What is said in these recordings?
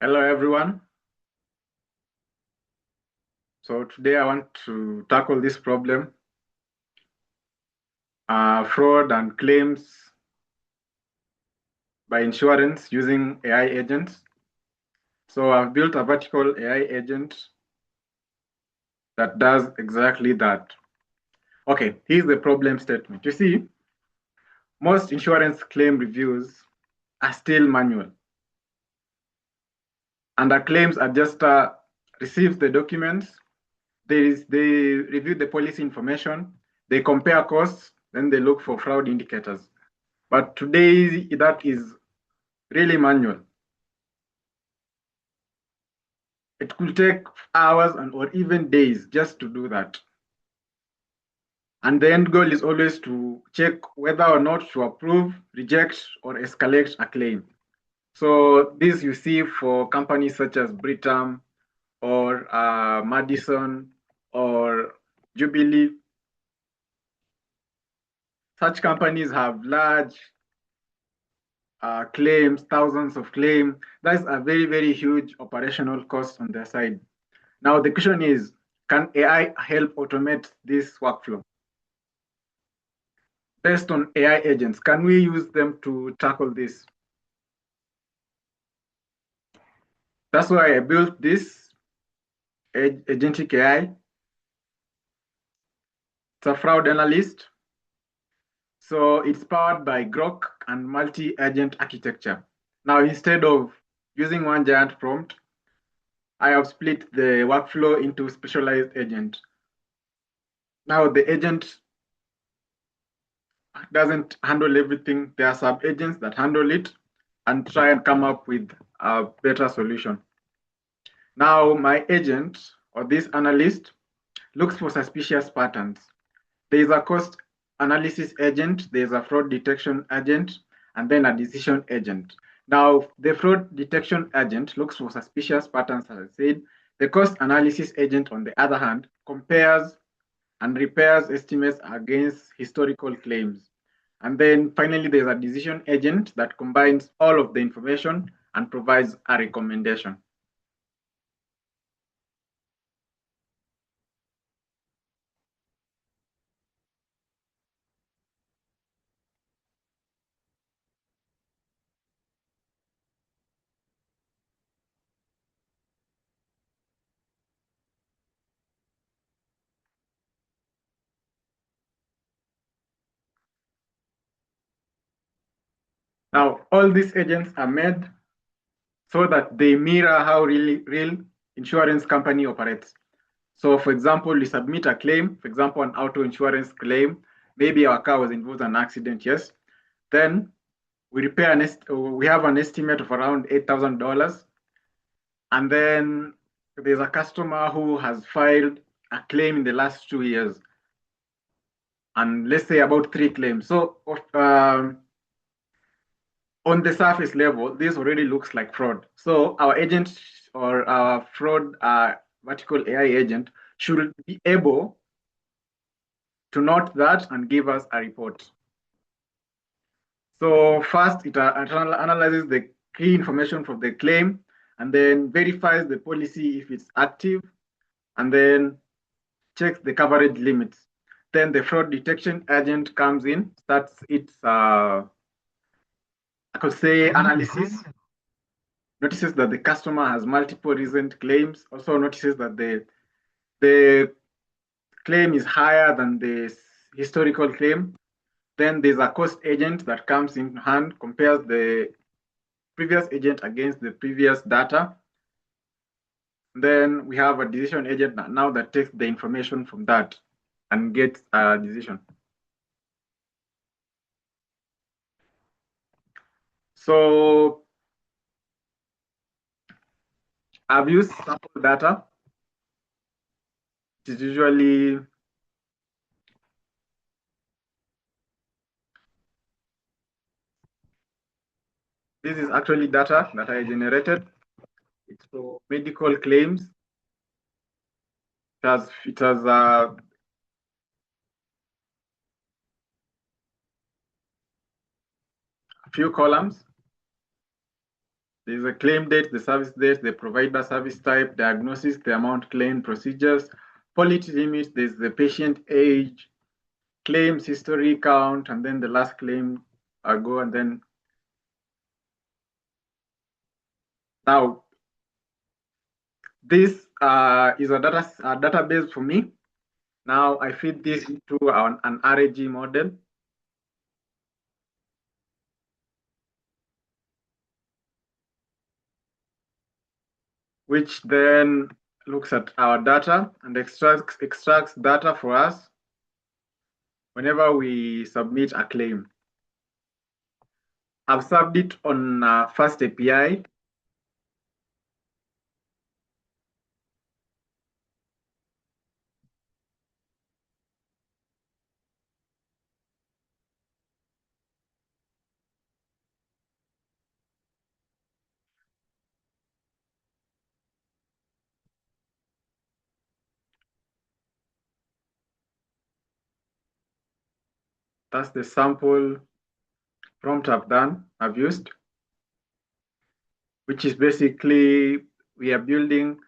Hello, everyone. So today I want to tackle this problem, fraud and claims by insurance using AI agents. So I've built a vertical AI agent that does exactly that. Okay, here's the problem statement. You see, most insurance claim reviews are still manual. And a claims adjuster receives the documents, they review the policy information, they compare costs, then they look for fraud indicators. But today, that is really manual. It could take hours or even days just to do that. And the end goal is always to check whether or not to approve, reject, or escalate a claim. So this you see for companies such as Britam or Madison or Jubilee. Such companies have large claims, thousands of claims. That's a very, very huge operational cost on their side. Now, the question is, can AI help automate this workflow? Based on AI agents, can we use them to tackle this? That's why I built this agentic AI. It's a fraud analyst. So it's powered by Groq and multi-agent architecture. Now, instead of using one giant prompt, I have split the workflow into specialized agents. Now, the agent doesn't handle everything. There are sub-agents that handle it and try and come up with a better solution. Now, my agent or this analyst looks for suspicious patterns. There is a cost analysis agent, there's a fraud detection agent, and then a decision agent. Now, the fraud detection agent looks for suspicious patterns, as I said. The cost analysis agent, on the other hand, compares and repairs estimates against historical claims. And then finally, there's a decision agent that combines all of the information and provides a recommendation. Now, all these agents are made so that they mirror how real insurance company operates. So, for example, you submit a claim, for example, an auto insurance claim. Maybe our car was involved in an accident, yes. Then we we have an estimate of around $8,000. And then there's a customer who has filed a claim in the last 2 years. And let's say about 3 claims. So on the surface level, this already looks like fraud. So our agent or our fraud vertical AI agent should be able to note that and give us a report. So first, it analyzes the key information from the claim and then verifies the policy if it's active, and then checks the coverage limits. Then the fraud detection agent comes in, starts its, I could say, analysis, notices that the customer has multiple recent claims, also notices that the claim is higher than the historical claim. Then there's a cost agent that comes in hand, compares the previous agent against the previous data. Then we have a decision agent now that takes the information from that and gets a decision. So I've used sample data. It is usually this is actually data that I generated. It's for medical claims. It has a few columns. There's a claim date, the service date, the provider service type, diagnosis, the amount claimed, procedures, policy limits, there's the patient age, claims history count, and then the last claim go, and then now this is a database for me. Now I feed this into an RAG model, which then looks at our data and extracts data for us whenever we submit a claim. I've served it on FastAPI. That's the sample prompt I've used, which is basically we are building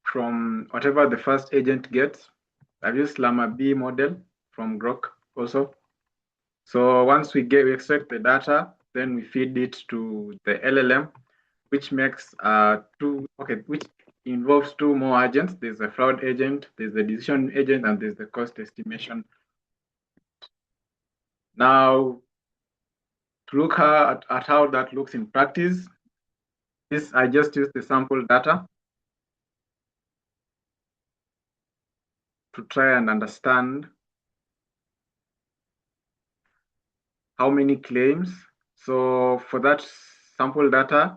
from whatever the first agent gets. I've used Llama B model from Groq also. So once we extract the data, then we feed it to the LLM, which makes which involves two more agents. There's a fraud agent, there's the decision agent, and there's the cost estimation. Now, to look at how that looks in practice, I just use the sample data to try and understand how many claims. So for that sample data,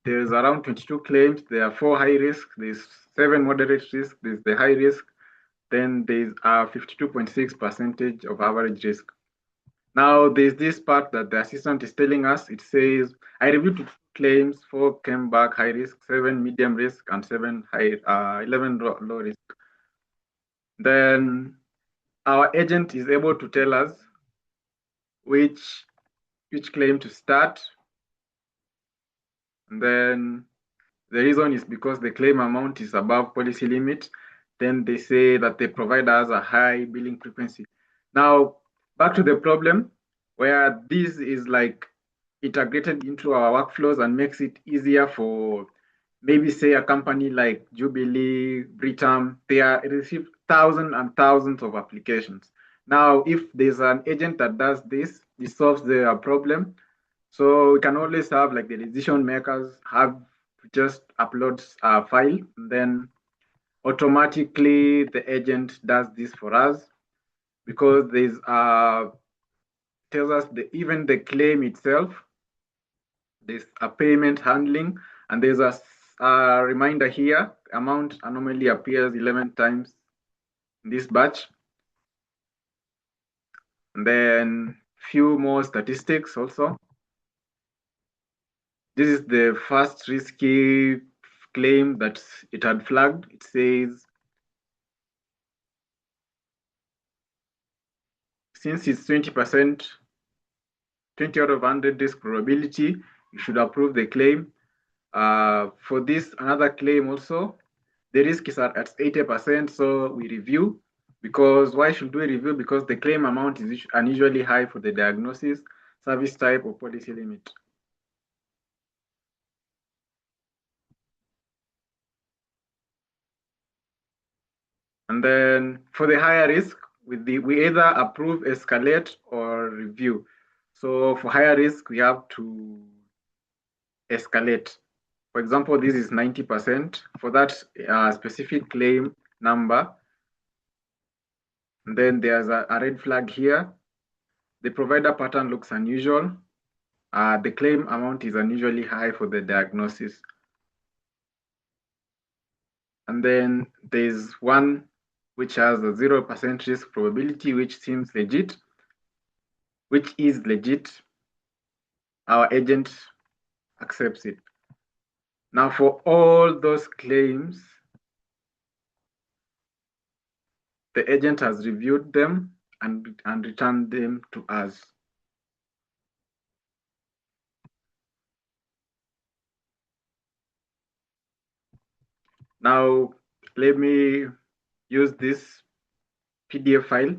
there's around 22 claims. There are 4 high risk, there's 7 moderate risk, there's the high risk, then there's a 52.6% of average risk. Now there's this part that the assistant is telling us. It says, I reviewed 2 claims, 4 came back high risk, 7 medium risk, and 11 low risk. Then our agent is able to tell us which claim to start. And then the reason is because the claim amount is above policy limit. Then they say that the provider has a high billing frequency. Now, back to the problem where this is like integrated into our workflows and makes it easier for maybe say a company like Jubilee, Britam, they receive thousands and thousands of applications. Now, if there's an agent that does this, it solves their problem. So we can always have like the decision makers have just upload a file, and then automatically the agent does this for us because there's tells us even the claim itself, there's a payment handling, and there's a reminder here. Amount anomaly appears 11 times in this batch. And then few more statistics also. This is the first risky claim that it had flagged. It says, since it's 20%, 20 out of 100 risk probability, you should approve the claim. For this, another claim also, the risk is at 80%, so we review. Because why should we review? Because the claim amount is unusually high for the diagnosis, service type, or policy limit. And then for the higher risk, we either approve, escalate, or review. So for higher risk, we have to escalate. For example, this is 90% for that specific claim number. And then there's a red flag here. The provider pattern looks unusual. The claim amount is unusually high for the diagnosis. And then there's one which has a 0% risk probability, which seems legit, which is legit. Our agent accepts it. Now, for all those claims, the agent has reviewed them and returned them to us. Now, let me use this PDF file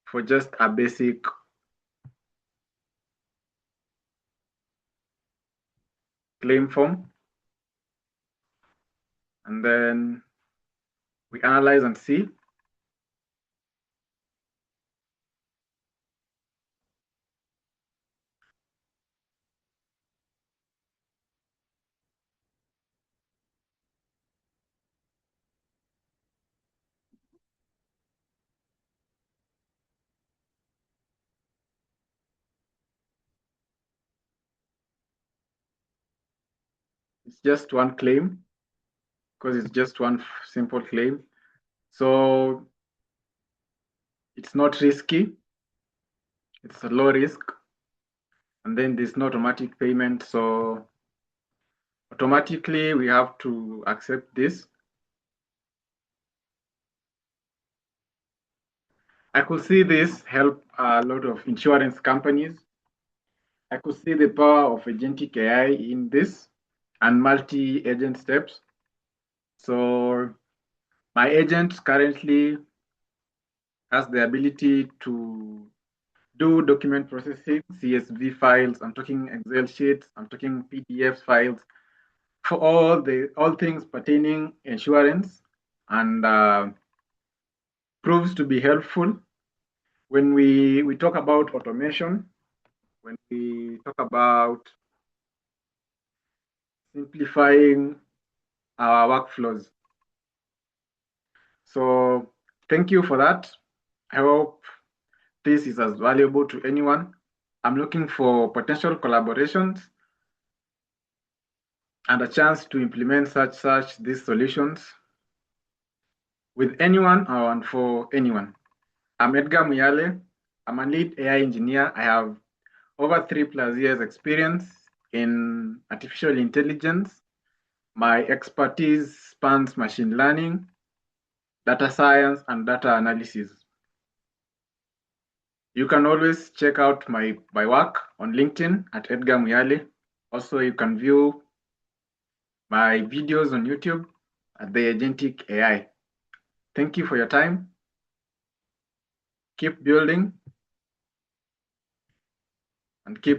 for just a basic claim form. And then we analyze and see. It's just one claim because it's just one simple claim. So it's not risky. It's a low risk. And then there's no automatic payment. So automatically we have to accept this. I could see this help a lot of insurance companies. I could see the power of agentic AI in this and multi-agent steps. So my agent currently has the ability to do document processing, CSV files, I'm talking Excel sheets, I'm talking PDF files, for all things pertaining insurance, and proves to be helpful when we talk about automation, when we talk about simplifying our workflows. So thank you for that. I hope this is as valuable to anyone. I'm looking for potential collaborations and a chance to implement such these solutions with anyone or and for anyone. I'm Edgar Muyale. I'm a lead AI engineer. I have over 3+ years experience in artificial intelligence. My expertise spans machine learning, data science, and data analysis. You can always check out my work on LinkedIn at Edgar Muyale. Also, you can view my videos on YouTube at the Agentic AI. Thank you for your time. Keep building and keep